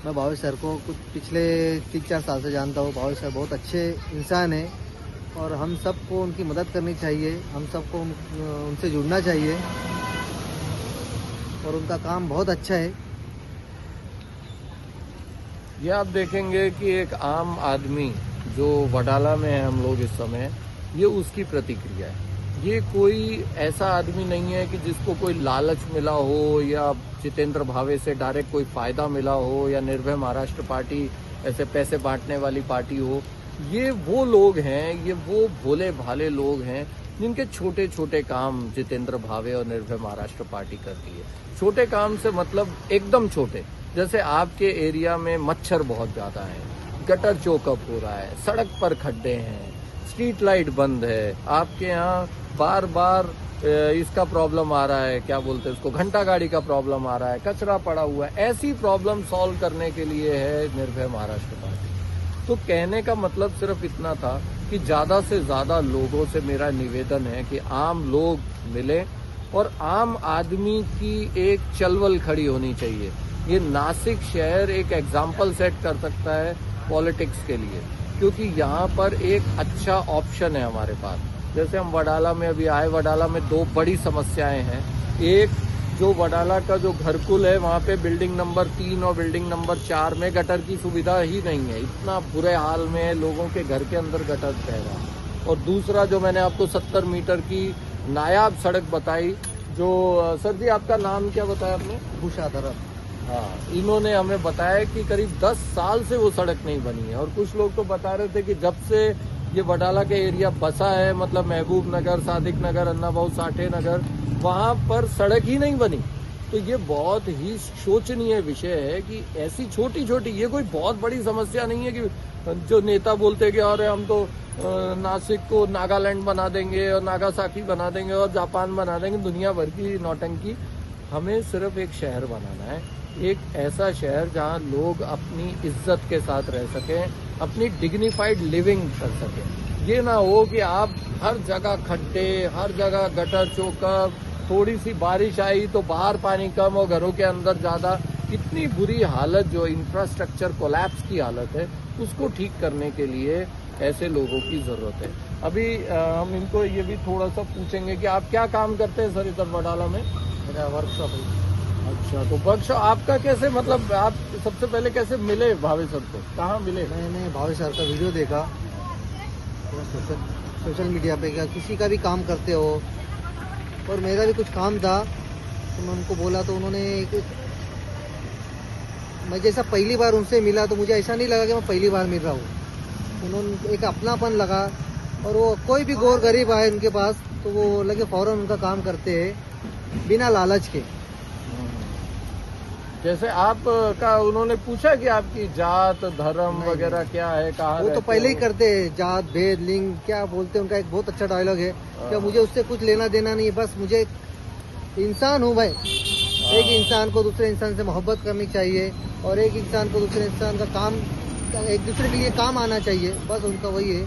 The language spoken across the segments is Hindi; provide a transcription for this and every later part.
मैं भावेश सर को कुछ पिछले 3-4 साल से जानता हूँ। भावेश सर बहुत अच्छे इंसान हैं और हम सबको उनकी मदद करनी चाहिए, हम सबको उनसे जुड़ना चाहिए और उनका काम बहुत अच्छा है। ये आप देखेंगे कि एक आम आदमी जो वडाला में है हम लोग इस समय, ये उसकी प्रतिक्रिया है। ये कोई ऐसा आदमी नहीं है कि जिसको कोई लालच मिला हो या जितेंद्र भावे से डायरेक्ट कोई फायदा मिला हो या निर्भय महाराष्ट्र पार्टी ऐसे पैसे बांटने वाली पार्टी हो। ये वो लोग हैं, ये वो भोले भाले लोग हैं जिनके छोटे छोटे काम जितेंद्र भावे और निर्भय महाराष्ट्र पार्टी करती है। छोटे काम से मतलब एकदम छोटे, जैसे आपके एरिया में मच्छर बहुत ज्यादा है, गटर चोकअप हो रहा है, सड़क पर खड्डे हैं, स्ट्रीट लाइट बंद है, आपके यहाँ बार बार इसका प्रॉब्लम आ रहा है, क्या बोलते हैं उसको, घंटा गाड़ी का प्रॉब्लम आ रहा है, कचरा पड़ा हुआ है। ऐसी प्रॉब्लम सॉल्व करने के लिए है निर्भय महाराष्ट्र पार्टी। तो कहने का मतलब सिर्फ इतना था कि ज्यादा से ज्यादा लोगों से मेरा निवेदन है कि आम लोग मिले और आम आदमी की एक चलवल खड़ी होनी चाहिए। ये नासिक शहर एक एग्जाम्पल सेट कर सकता है पॉलिटिक्स के लिए, क्योंकि यहाँ पर एक अच्छा ऑप्शन है हमारे पास। जैसे हम वडाला में अभी आए, वडाला में 2 बड़ी समस्याएं हैं। एक, जो वडाला का जो घरकुल है वहाँ पे बिल्डिंग नंबर 3 और बिल्डिंग नंबर 4 में गटर की सुविधा ही नहीं है। इतना बुरे हाल में है, लोगों के घर के अंदर गटर बह रहा है। और दूसरा, जो मैंने आपको 70 मीटर की नायाब सड़क बताई, जो सर जी आपका नाम क्या बताया आपने? भूषाधर। हाँ, इन्होंने हमें बताया कि करीब 10 साल से वो सड़क नहीं बनी है। और कुछ लोग तो बता रहे थे कि जब से ये वडाला के एरिया बसा है, मतलब महबूब नगर, सादिक नगर, अन्ना भाऊ साठे नगर, वहां पर सड़क ही नहीं बनी। तो ये बहुत ही शोचनीय विषय है कि ऐसी छोटी छोटी, ये कोई बहुत बड़ी समस्या नहीं है कि जो नेता बोलते कि अरे हम तो नासिक को नागालैंड बना देंगे और नागासाकी बना देंगे और जापान बना देंगे, दुनिया भर की नौटंकी। हमें सिर्फ एक शहर बनाना है, एक ऐसा शहर जहां लोग अपनी इज्जत के साथ रह सकें, अपनी डिग्निफाइड लिविंग कर सकें। ये ना हो कि आप हर जगह खड्डे, हर जगह गटर चोकअप, थोड़ी सी बारिश आई तो बाहर पानी कम और घरों के अंदर ज्यादा। इतनी बुरी हालत, जो इंफ्रास्ट्रक्चर कोलैप्स की हालत है, उसको ठीक करने के लिए ऐसे लोगों की जरूरत है। अभी हम इनको ये भी थोड़ा सा पूछेंगे कि आप क्या काम करते हैं सर इधर वडाला में? मेरा वर्कशॉप है। अच्छा, तो वर्कशॉप आपका कैसे, मतलब आप सबसे पहले कैसे मिले भावे सर को, कहाँ मिले? मैंने भावेश सर का वीडियो देखा सोशल मीडिया पे, क्या किसी का भी काम करते हो, और मेरा भी कुछ काम था तो मैं उनको बोला, तो उन्होंने मैं जैसा पहली बार उनसे मिला तो मुझे ऐसा नहीं लगा कि मैं पहली बार मिल रहा हूँ। उन्होंने एक अपनापन लगा, और वो कोई भी गौर गरीब आए उनके पास तो वो लगे फौरन उनका काम करते हैं बिना लालच के। जैसे आप का उन्होंने पूछा कि आपकी जात धर्म वगैरह क्या है, कहाँ वो तो पहले ही करते हैं, जात भेद लिंग क्या बोलते हैं, उनका एक बहुत अच्छा डायलॉग है कि मुझे उससे कुछ लेना देना नहीं है, बस मुझे इंसान हूँ भाई। एक इंसान को दूसरे इंसान से मोहब्बत करनी चाहिए और एक इंसान को दूसरे इंसान का काम, एक दूसरे के लिए काम आना चाहिए, बस उनका वही है।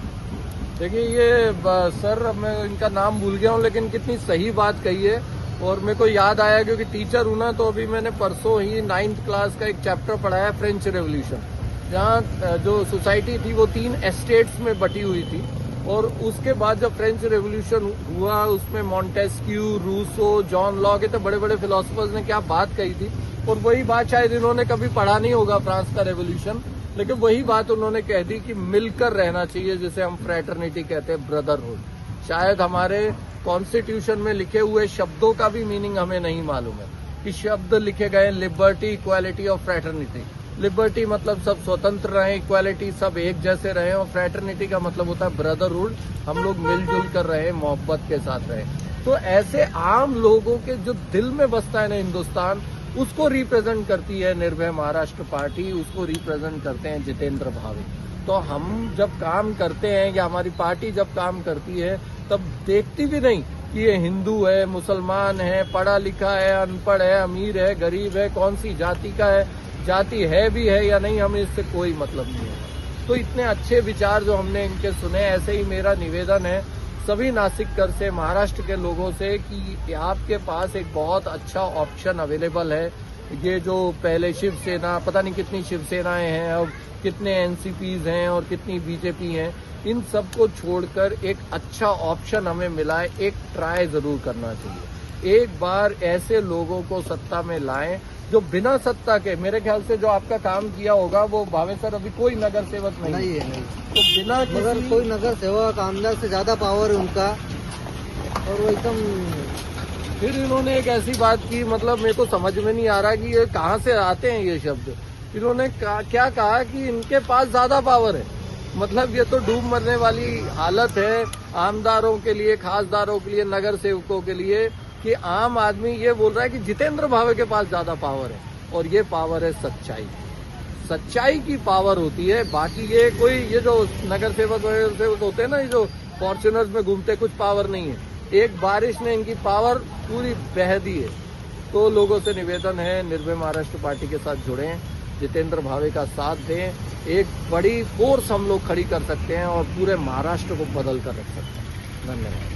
देखिए, ये सर मैं इनका नाम भूल गया हूँ, लेकिन कितनी सही बात कही है। और मेरे को याद आया क्योंकि टीचर हूं ना, तो अभी मैंने परसों ही 9th क्लास का एक चैप्टर पढ़ाया, फ्रेंच रेवोल्यूशन, जहाँ जो सोसाइटी थी वो 3 एस्टेट्स में बटी हुई थी। और उसके बाद जब फ्रेंच रेवोल्यूशन हुआ, उसमें मॉन्टेस्क्यू, रूसो, जॉन लॉक, ये तो बड़े बड़े फिलोसफर्स ने क्या बात कही थी। और वही बात शायद इन्होंने कभी पढ़ा नहीं होगा फ्रांस का रेवोल्यूशन, लेकिन वही बात उन्होंने कह दी कि मिलकर रहना चाहिए, जिसे हम फ्रेटर्निटी कहते हैं, ब्रदरहुड। शायद हमारे कॉन्स्टिट्यूशन में लिखे हुए शब्दों का भी मीनिंग हमें नहीं मालूम है कि शब्द लिखे गए लिबर्टी, इक्वालिटी और फ्रेटर्निटी। लिबर्टी मतलब सब स्वतंत्र रहें, इक्वालिटी सब एक जैसे रहें, और फ्रेटर्निटी का मतलब होता है ब्रदरहुड, हम लोग मिलजुल कर रहें, मोहब्बत के साथ रहें। तो ऐसे आम लोगों के जो दिल में बसता है ना हिंदुस्तान, उसको रिप्रेजेंट करती है निर्भय महाराष्ट्र पार्टी, उसको रिप्रेजेंट करते हैं जितेंद्र भावे। तो हम जब काम करते हैं या हमारी पार्टी जब काम करती है, तब देखती भी नहीं कि ये हिंदू है, मुसलमान है, पढ़ा लिखा है, अनपढ़ है, अमीर है, गरीब है, कौन सी जाति का है, जाति है भी है या नहीं, हमें इससे कोई मतलब नहीं है। तो इतने अच्छे विचार जो हमने इनके सुने, ऐसे ही मेरा निवेदन है सभी नासिककर से, महाराष्ट्र के लोगों से, कि आपके पास एक बहुत अच्छा ऑप्शन अवेलेबल है ये जो पहले शिवसेना, पता नहीं कितनी शिवसेनाएं हैं, अब कितने एनसीपीज हैं और कितनी बीजेपी हैं, इन सबको छोड़कर एक अच्छा ऑप्शन हमें मिला है। एक ट्राई जरूर करना चाहिए, एक बार ऐसे लोगों को सत्ता में लाएं जो बिना सत्ता के, मेरे ख्याल से जो आपका काम किया होगा वो भावे सर अभी कोई नगर सेवक नहीं है, नहीं। तो बिना मगर किसी कोई नगर सेवक आमदार से ज्यादा पावर है उनका, और वो एकदम फिर इन्होंने एक ऐसी बात की, मतलब मेरे को समझ में नहीं आ रहा कि ये कहाँ से आते हैं ये शब्द। इन्होंने क्या कहा कि इनके पास ज्यादा पावर है। मतलब ये तो डूब मरने वाली हालत है आमदारों के लिए, खासदारों के लिए, नगर सेवकों के लिए, कि आम आदमी ये बोल रहा है कि जितेंद्र भावे के पास ज्यादा पावर है, और ये पावर है सच्चाई। सच्चाई की पावर होती है। बाकी ये कोई, ये जो नगर सेवक होते हैं ना, ये जो फॉर्च्यूनर्स में घूमते, कुछ पावर नहीं है। एक बारिश ने इनकी पावर पूरी बह दी है। तो लोगों से निवेदन है, निर्भय महाराष्ट्र पार्टी के साथ जुड़ें, जितेंद्र भावे का साथ दें। एक बड़ी फोर्स हम लोग खड़ी कर सकते हैं और पूरे महाराष्ट्र को बदल कर रख सकते हैं। धन्यवाद।